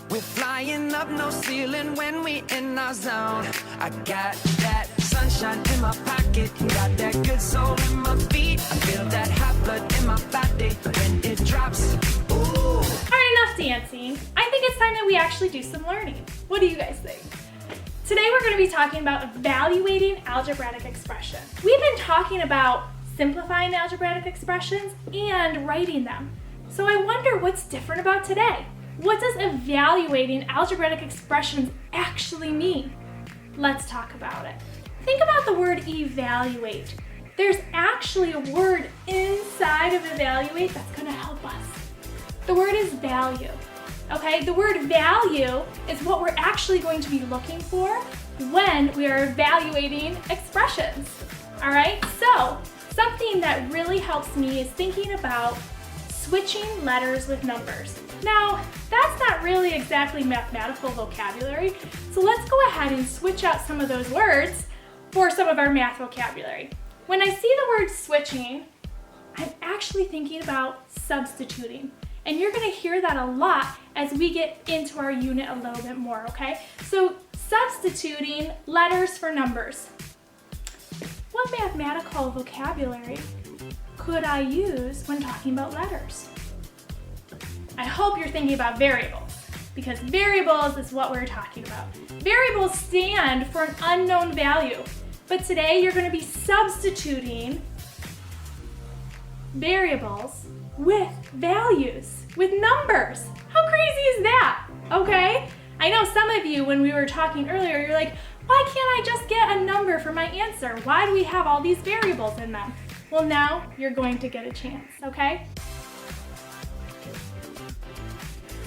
We're flying up, no ceiling when we in our zone. I got that sunshine in my pocket, got that good soul in my feet. I feel that hot blood in my body when it drops. Ooh. All right, enough dancing. I think it's time that we actually do some learning. What do you guys think? Today we're going to be talking about evaluating algebraic expressions. We've been talking about simplifying algebraic expressions and writing them. So I wonder what's different about today. What does evaluating algebraic expressions actually mean? Let's talk about it. Think about the word evaluate. There's actually a word inside of evaluate that's going to help us. The word is value. Okay, the word value is what we're actually going to be looking for when we are evaluating expressions. All right, so something that really helps me is thinking about switching letters with numbers. Now, that's not really exactly mathematical vocabulary, so let's go ahead and switch out some of those words for some of our math vocabulary. When I see the word switching, I'm actually thinking about substituting. And you're going to hear that a lot as we get into our unit a little bit more, okay? So substituting letters for numbers. What mathematical vocabulary could I use when talking about letters? I hope you're thinking about variables, because variables is what we're talking about. Variables stand for an unknown value, but today you're going to be substituting variables with values, with numbers. How crazy is that? Okay? I know some of you, when we were talking earlier, you're like, why can't I just get a number for my answer? Why do we have all these variables in them? Well, now you're going to get a chance, okay?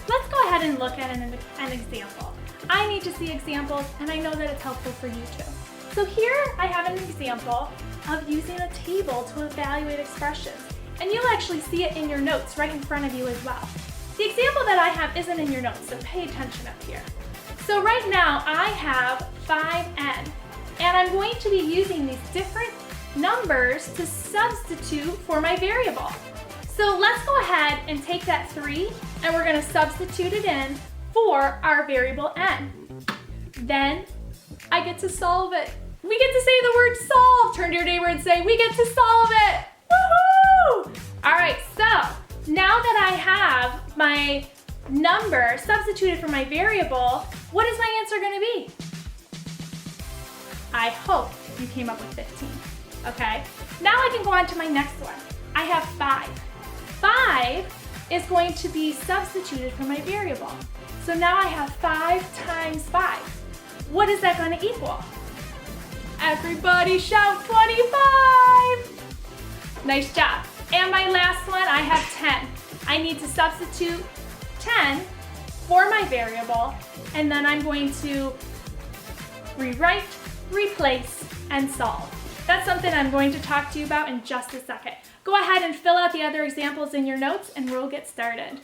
Let's go ahead and look at an example. I need to see examples, and I know that it's helpful for you too. So here I have an example of using a table to evaluate expressions. And you'll actually see it in your notes right in front of you as well. The example that I have isn't in your notes, so pay attention up here. So right now I have 5n, and I'm going to be using these different numbers to substitute for my variable. So let's go ahead and take that 3, and we're going to substitute it in for our variable n. Then I get to solve it. We get to say the word solve. Turn to your neighbor and say, we get to solve it. Woohoo! All right, so now that I have my number substituted for my variable, what is my answer going to be? I hope you came up with 15, okay? Now I can go on to my next one. I have 5. 5 is going to be substituted for my variable. So now I have 5 times 5. What is that going to equal? Everybody shout 25! Nice job. And my last one, I have 10. I need to substitute 10 for my variable, and then I'm going to rewrite, replace, and solve. That's something I'm going to talk to you about in just a second. Go ahead and fill out the other examples in your notes, and we'll get started.